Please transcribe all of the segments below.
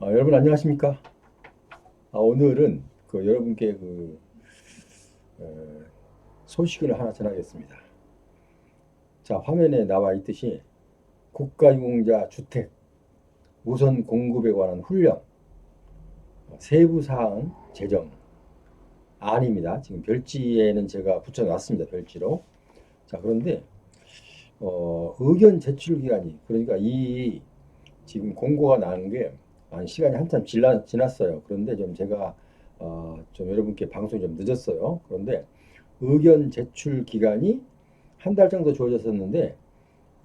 여러분 안녕하십니까? 오늘은 여러분께 어, 소식을 하나 전하겠습니다. 자, 화면에 나와 있듯이 국가유공자 주택 우선 공급에 관한 훈령 세부 사항 제정 안입니다. 지금 별지에는 제가 붙여놨습니다. 별지로. 자, 그런데 의견 제출 기간이 그러니까 이 지금 공고가 나는 게 시간이 한참 지났어요. 그런데 좀 제가 좀 여러분께 방송이 좀 늦었어요. 그런데 의견 제출 기간이 한 달 정도 주어졌었는데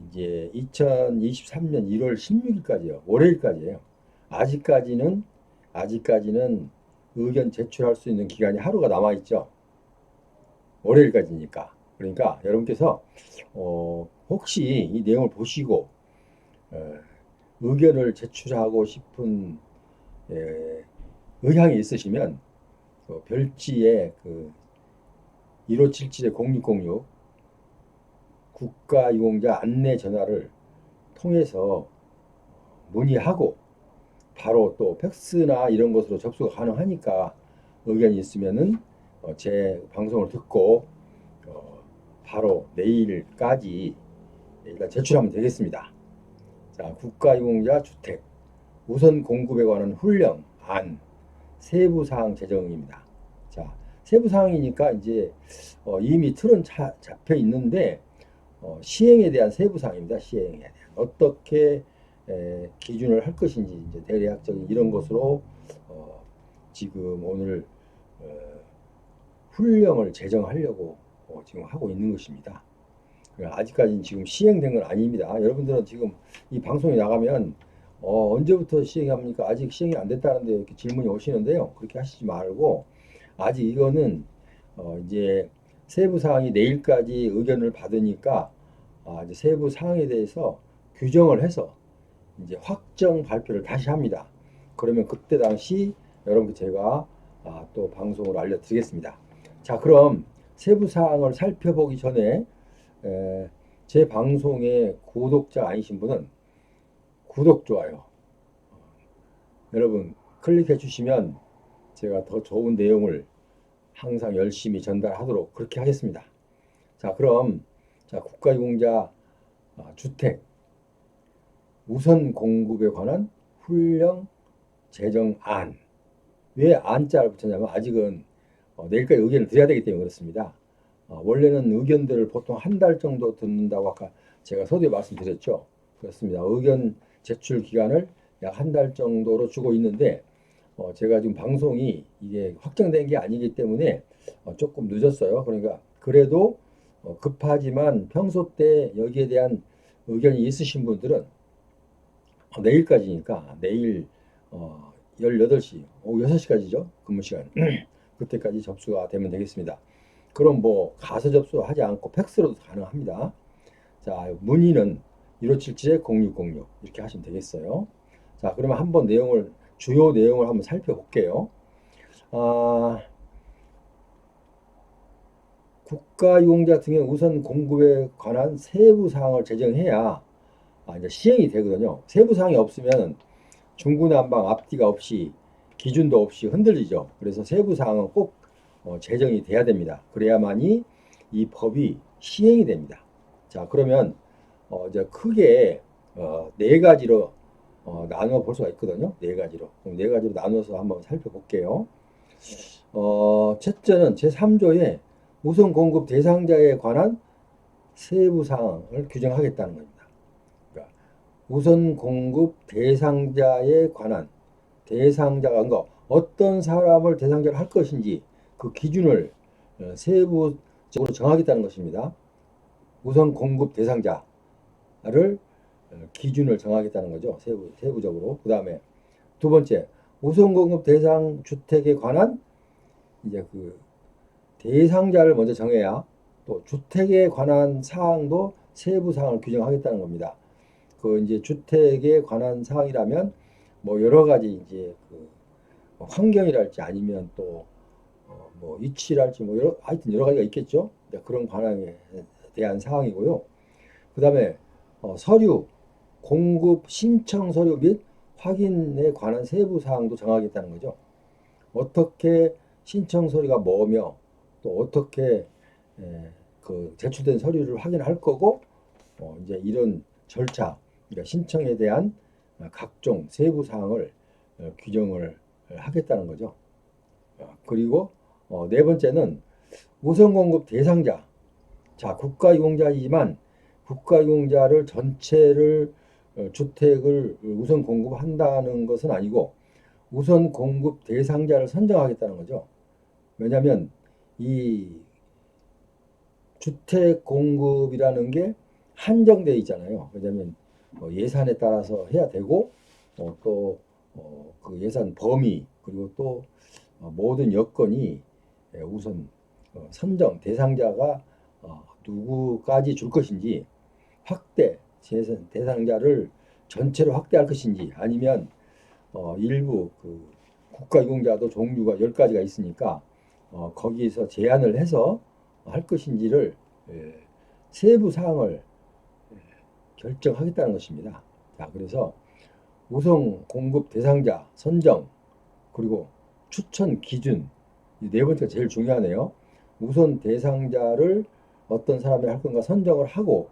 이제 2023년 1월 16일까지요. 월요일까지예요. 아직까지는 아직까지는 의견 제출할 수 있는 기간이 하루가 남아 있죠. 월요일까지니까. 그러니까 여러분께서 혹시 이 내용을 보시고 어, 의견을 제출하고 싶은 의향이 있으시면 별지에 1577-0606 국가유공자 안내 전화를 통해서 문의하고 바로 또 팩스나 이런 것으로 접수가 가능하니까 의견이 있으면은 제 방송을 듣고 바로 내일까지 일단 제출하면 되겠습니다. 자, 국가유공자 주택 우선 공급에 관한 훈령안 세부사항 제정입니다. 자, 세부사항이니까 이제 이미 틀은 잡혀 있는데 시행에 대한 세부사항입니다. 시행에 대한 어떻게 기준을 할 것인지 이제 대략적인 이런 것으로 지금 오늘 어, 훈령을 제정하려고 지금 하고 있는 것입니다. 아직까지는 지금 시행된 건 아닙니다. 여러분들은 지금 이 방송이 나가면 언제부터 시행합니까? 아직 시행이 안 됐다는데 이렇게 질문이 오시는데요. 그렇게 하시지 말고 아직 이거는 이제 세부 사항이 내일까지 의견을 받으니까 이제 세부 사항에 대해서 규정을 해서 이제 확정 발표를 다시 합니다. 그러면 그때 당시 여러분께 제가 또 방송으로 알려드리겠습니다. 자, 그럼 세부 사항을 살펴보기 전에 제 방송의 구독자 아니신 분은 구독, 좋아요. 여러분 클릭해 주시면 제가 더 좋은 내용을 항상 열심히 전달하도록 그렇게 하겠습니다. 자, 그럼 국가유공자 주택 우선 공급에 관한 훈령 제정안. 왜 안자를 붙였냐면 아직은 내일까지 의견을 드려야 되기 때문에 그렇습니다. 원래는 의견들을 보통 한 달 정도 듣는다고 아까 제가 서두에 말씀드렸죠. 그렇습니다. 의견 제출 기간을 약 한 달 정도로 주고 있는데 제가 지금 방송이 이게 확정된 게 아니기 때문에 조금 늦었어요. 그러니까 그래도 급하지만 평소 때 여기에 대한 의견이 있으신 분들은 내일까지니까 내일 18시, 오후 6시까지죠. 근무 시간. 그때까지 접수가 되면 되겠습니다. 그럼 뭐 가서 접수하지 않고 팩스로도 가능합니다. 자, 문의는 1577-0606 이렇게 하시면 되겠어요. 자, 그러면 한번 주요 내용을 한번 살펴볼게요. 아, 국가유공자 등의 우선 공급에 관한 세부 사항을 제정해야 이제 시행이 되거든요. 세부 사항이 없으면 중구난방 앞뒤가 없이 기준도 없이 흔들리죠. 그래서 세부 사항은 꼭 제정이 돼야 됩니다. 그래야만이 이 법이 시행이 됩니다. 자, 그러면 이제 크게 네 가지로 나누어 볼 수가 있거든요. 네 가지로. 그럼 네 가지로 나눠서 한번 살펴볼게요. 첫째는 제3조의 우선 공급 대상자에 관한 세부 사항을 규정하겠다는 겁니다. 그러니까 우선 공급 대상자에 관한 대상자가 그러니까 어떤 사람을 대상자로 할 것인지 그 기준을 세부적으로 정하겠다는 것입니다. 우선 공급 대상자를 기준을 정하겠다는 거죠. 세부적으로. 그 다음에 두 번째, 우선 공급 대상 주택에 관한 이제 대상자를 먼저 정해야 또 주택에 관한 사항도 세부 사항을 규정하겠다는 겁니다. 이제 주택에 관한 사항이라면 뭐 여러 가지 이제 환경이랄지 아니면 또 뭐 위치랄지 뭐 하여튼 여러 가지가 있겠죠. 그런 관함에 대한 사항이고요. 그 다음에 서류, 공급 신청 서류 및 확인에 관한 세부 사항도 정하겠다는 거죠. 어떻게 신청 서류가 뭐며 또 어떻게 그 제출된 서류를 확인할 거고 이제 이런 절차, 그러니까 신청에 대한 각종 세부 사항을 규정을 하겠다는 거죠. 그리고 네 번째는 우선 공급 대상자. 자, 국가유공자이지만 국가유공자를 전체를 주택을 우선 공급한다는 것은 아니고 우선 공급 대상자를 선정하겠다는 거죠. 왜냐하면 이 주택 공급이라는 게 한정되어 있잖아요. 왜냐하면 예산에 따라서 해야 되고 또 그 예산 범위 그리고 또 모든 여건이 우선 선정 대상자가 누구까지 줄 것인지 확대 대상자를 전체로 확대할 것인지 아니면 일부 그 국가유공자도 종류가 10가지가 있으니까 거기서 제한을 해서 할 것인지를 세부 사항을 결정하겠다는 것입니다. 자, 그래서 우선 공급 대상자 선정 그리고 추천 기준 이 네 번째가 제일 중요하네요. 우선 대상자를 어떤 사람이 할 건가 선정을 하고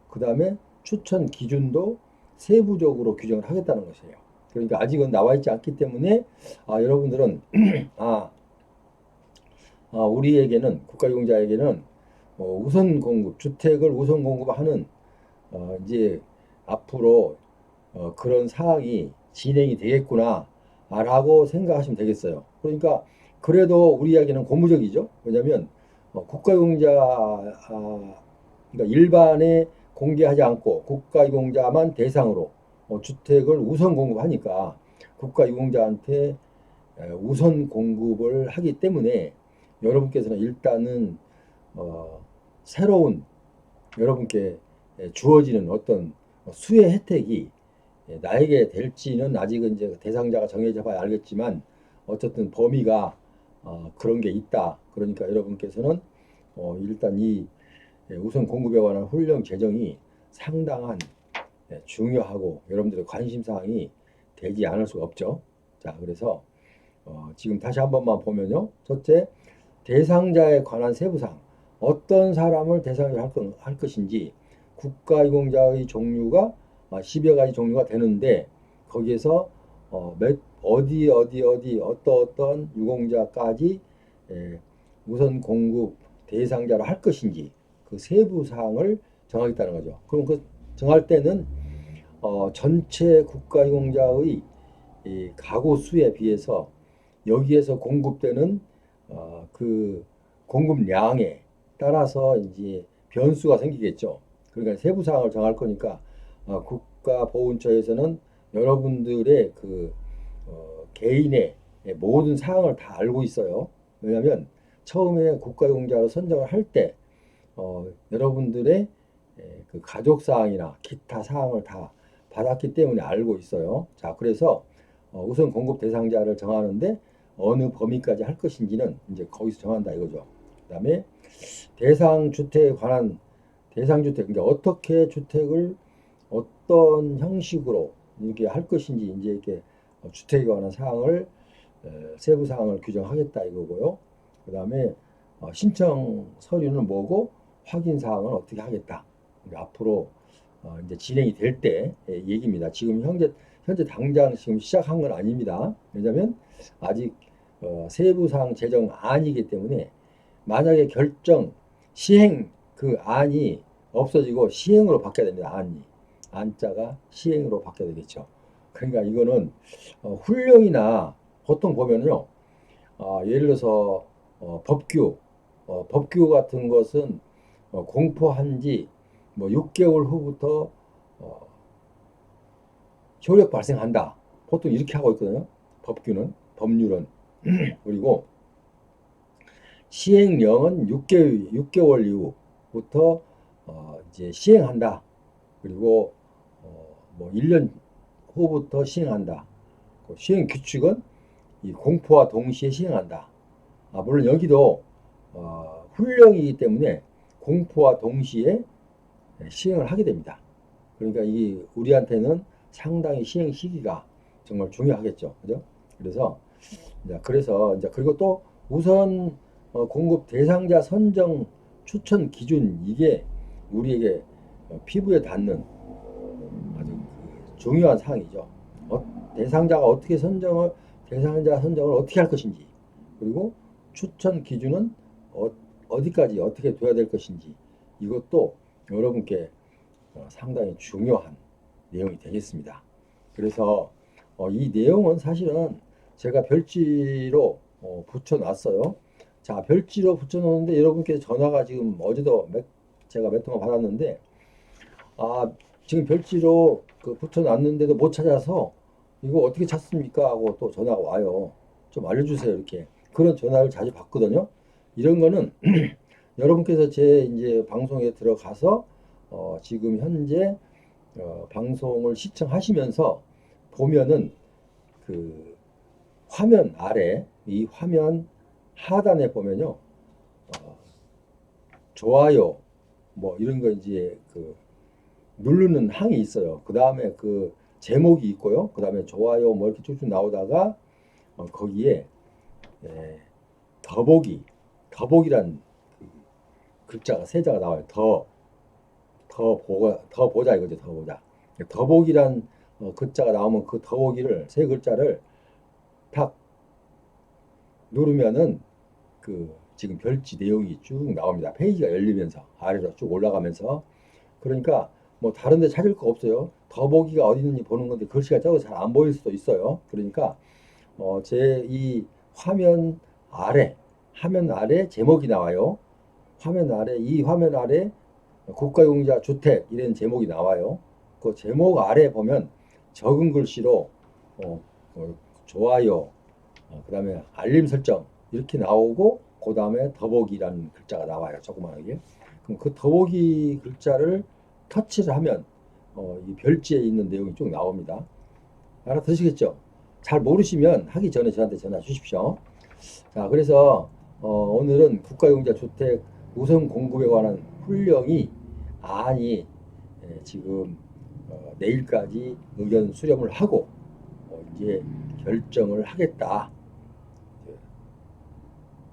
그 다음에 추천 기준도 세부적으로 규정을 하겠다는 것이에요. 그러니까 아직은 나와 있지 않기 때문에 여러분들은 우리에게는 국가유공자에게는 우선 공급 주택을 우선 공급하는 이제 앞으로 그런 사항이 진행이 되겠구나 라고 생각하시면 되겠어요. 그러니까 그래도 우리 이야기는 고무적이죠. 왜냐하면 국가유공자 그러니까 일반에 공개하지 않고 국가유공자만 대상으로 주택을 우선 공급하니까 국가유공자한테 우선 공급을 하기 때문에 여러분께서는 일단은 새로운 여러분께 주어지는 어떤 수혜 혜택이 나에게 될지는 아직은 이제 대상자가 정해져 봐야 알겠지만 어쨌든 범위가 그런 게 있다. 그러니까 여러분께서는 일단 이 우선 공급에 관한 훈령 제정이 상당한 중요하고 여러분들의 관심 사항이 되지 않을 수가 없죠. 자, 그래서 지금 다시 한 번만 보면요. 첫째, 대상자에 관한 세부사항. 어떤 사람을 대상으로 할 것인지 국가유공자의 종류가 10여 가지 종류가 되는데 거기에서 어떤 유공자까지 우선 공급 대상자로 할 것인지 그 세부 사항을 정하겠다는 거죠. 그럼 그 정할 때는 전체 국가유공자의 이 가구 수에 비해서 여기에서 공급되는 그 공급량에 따라서 이제 변수가 생기겠죠. 그러니까 세부 사항을 정할 거니까 국가보훈처에서는 여러분들의 그 개인의 모든 사항을 다 알고 있어요. 왜냐하면 처음에 국가유공자로 선정을 할 때 여러분들의 그 가족 사항이나 기타 사항을 다 받았기 때문에 알고 있어요. 자, 그래서 우선 공급 대상자를 정하는데 어느 범위까지 할 것인지는 이제 거기서 정한다 이거죠. 그다음에 대상주택에 관한 대상주택, 그러니까 어떻게 주택을 어떤 형식으로 이렇게 할 것인지 이제 이렇게 주택에 관한 사항을 세부 사항을 규정하겠다 이거고요. 그다음에 신청 서류는 뭐고 확인 사항은 어떻게 하겠다. 그러니까 앞으로 이제 진행이 될 때 얘기입니다. 지금 현재 당장 지금 시작한 건 아닙니다. 왜냐하면 아직 세부 사항 제정안이기 때문에 만약에 결정 시행 그 안이 없어지고 시행으로 바뀌어야 됩니다. 안자가 시행으로 바뀌어야 되겠죠. 그러니까 이거는 훈령이나 보통 보면요. 예를 들어서 법규 같은 것은 공포한 지 뭐 6개월 후부터 효력 발생한다. 보통 이렇게 하고 있거든요. 법률은. 그리고 시행령은 6개월 이후부터 이제 시행한다. 그리고 뭐 1년 후부터 시행한다. 시행 규칙은 이 공포와 동시에 시행한다. 물론 여기도 훈령이기 때문에 공포와 동시에 시행을 하게 됩니다. 그러니까 이 우리한테는 상당히 시행 시기가 정말 중요하겠죠. 그죠? 그래서 이제 그리고 또 우선 공급 대상자 선정 추천 기준 이게 우리에게 피부에 닿는 아주 그 중요한 사항이죠. 대상자가 어떻게 대상자 선정을 어떻게 할 것인지, 그리고 추천 기준은 어디까지 어떻게 둬야 될 것인지, 이것도 여러분께 상당히 중요한 내용이 되겠습니다. 그래서 이 내용은 사실은 제가 별지로 붙여놨어요. 자, 별지로 붙여놓는데 여러분께 전화가 지금 어제도 제가 몇 통화 받았는데, 지금 별지로 붙여놨는데도 못 찾아서 이거 어떻게 찾습니까? 하고 또 전화가 와요. 좀 알려주세요. 이렇게. 그런 전화를 자주 받거든요. 이런 거는 여러분께서 제 이제 방송에 들어가서 지금 현재 방송을 시청하시면서 보면은 그 화면 아래 이 화면 하단에 보면요, 좋아요 뭐 이런 거 이제 누르는 항이 있어요. 그 다음에 그 제목이 있고요. 그 다음에 좋아요 뭐 이렇게 쭉쭉 나오다가 거기에 더보기란 그 글자가 세 자가 나와요. 더 보자 이거죠. 더 보자. 더보기란 글자가 나오면 그 더보기를 세 글자를 탁 누르면은 지금 별지 내용이 쭉 나옵니다. 페이지가 열리면서 아래로 쭉 올라가면서, 그러니까 뭐 다른 데 찾을 거 없어요. 더보기가 어디 있는지 보는 건데 글씨가 적어서 잘 안 보일 수도 있어요. 그러니까 제 이 화면 아래 제목이 나와요. 이 화면 아래 국가용자 주택 이런 제목이 나와요. 그 제목 아래 보면 적은 글씨로 좋아요, 그다음에 알림 설정 이렇게 나오고, 그 다음에 더보기라는 글자가 나와요. 조그만하게. 그럼 그 더보기 글자를 터치를 하면 이 별지에 있는 내용이 쭉 나옵니다. 알아두시겠죠? 잘 모르시면 하기 전에 저한테 전화 주십시오. 자, 그래서 오늘은 국가용자 주택 우선 공급에 관한 훈령이 지금 내일까지 의견 수렴을 하고 이제 결정을 하겠다.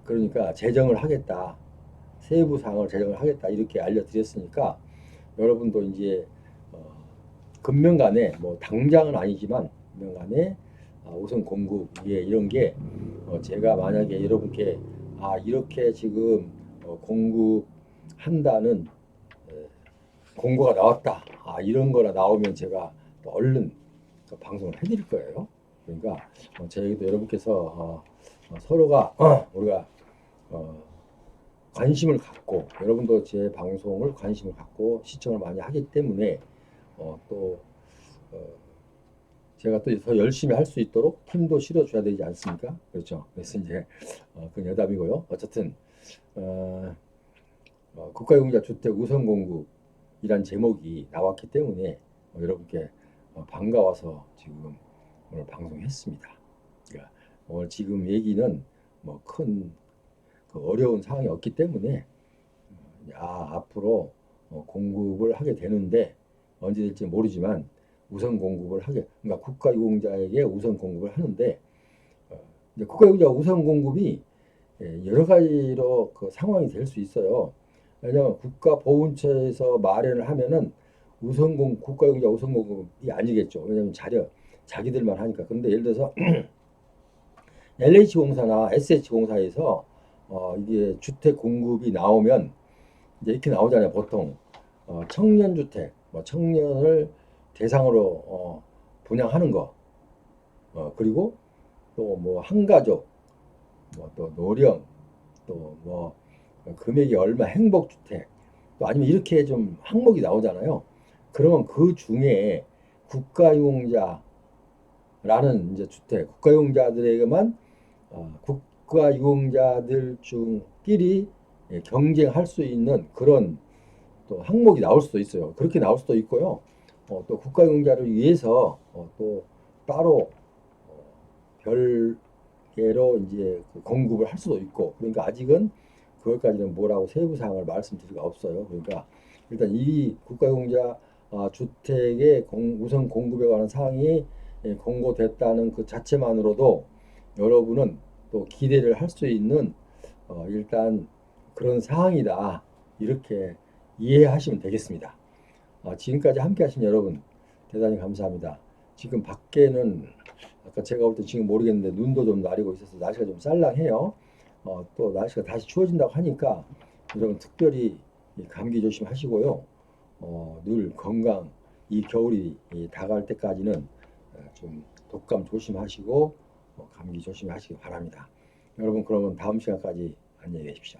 그러니까 제정을 하겠다. 세부 사항을 제정을 하겠다. 이렇게 알려드렸으니까 여러분도 이제 금년간에 뭐 당장은 아니지만 금년간에 우선 공급 이런 게 제가 만약에 여러분께 이렇게 지금 공급한다는 공고가 나왔다. 이런 거나 나오면 제가 또 얼른 방송을 해드릴 거예요. 그러니까 저희도 여러분께서 서로가 우리가 관심을 갖고, 여러분도 제 방송을 관심을 갖고 시청을 많이 하기 때문에 또 제가 또 더 열심히 할 수 있도록 힘도 실어줘야 되지 않습니까? 그렇죠. 그래서 이제 그 여담이고요. 어쨌든 국가용자 주택 우선 공급이란 제목이 나왔기 때문에 여러분께 반가워서 지금 오늘 방송했습니다. 그러니까 오늘 지금 얘기는 뭐 큰 어려운 상황이 없기 때문에 앞으로 공급을 하게 되는데 언제 될지 모르지만 우선 공급을 그러니까 국가유공자에게 우선 공급을 하는데 국가유공자 우선 공급이 여러 가지로 상황이 될 수 있어요. 왜냐하면 국가보훈처에서 마련을 하면은 국가유공자 우선 공급이 아니겠죠. 왜냐하면 자기들만 하니까. 그런데 예를 들어서 LH공사나 SH공사에서 이게 주택 공급이 나오면 이제 이렇게 나오잖아요. 보통 청년주택, 청년을 대상으로 분양하는 거, 그리고 또 뭐 한가족, 또 노령, 또 금액이 얼마 행복주택, 또 아니면 이렇게 좀 항목이 나오잖아요. 그러면 그 중에 국가유공자라는 이제 주택, 국가유공자들에게만 국가유공자들 중끼리 경쟁할 수 있는 그런 또 항목이 나올 수도 있어요. 그렇게 나올 수도 있고요. 또 국가유공자를 위해서 또 따로 별개로 이제 공급을 할 수도 있고, 그러니까 아직은 그것까지는 뭐라고 세부 사항을 말씀드릴 수가 없어요. 그러니까 일단 이 국가유공자 주택의 우선 공급에 관한 사항이 공고됐다는 그 자체만으로도 여러분은 또 기대를 할 수 있는 일단 그런 상황이다. 이렇게 이해하시면 되겠습니다. 지금까지 함께 하신 여러분 대단히 감사합니다. 지금 밖에는 아까 제가 볼 때 지금 모르겠는데 눈도 좀 내리고 있어서 날씨가 좀 쌀랑해요. 또 날씨가 다시 추워진다고 하니까 여러분 특별히 감기 조심하시고요. 늘 건강, 이 겨울이 다가올 때까지는 좀 독감 조심하시고 감기 조심하시기 바랍니다. 여러분 그러면 다음 시간까지 안녕히 계십시오.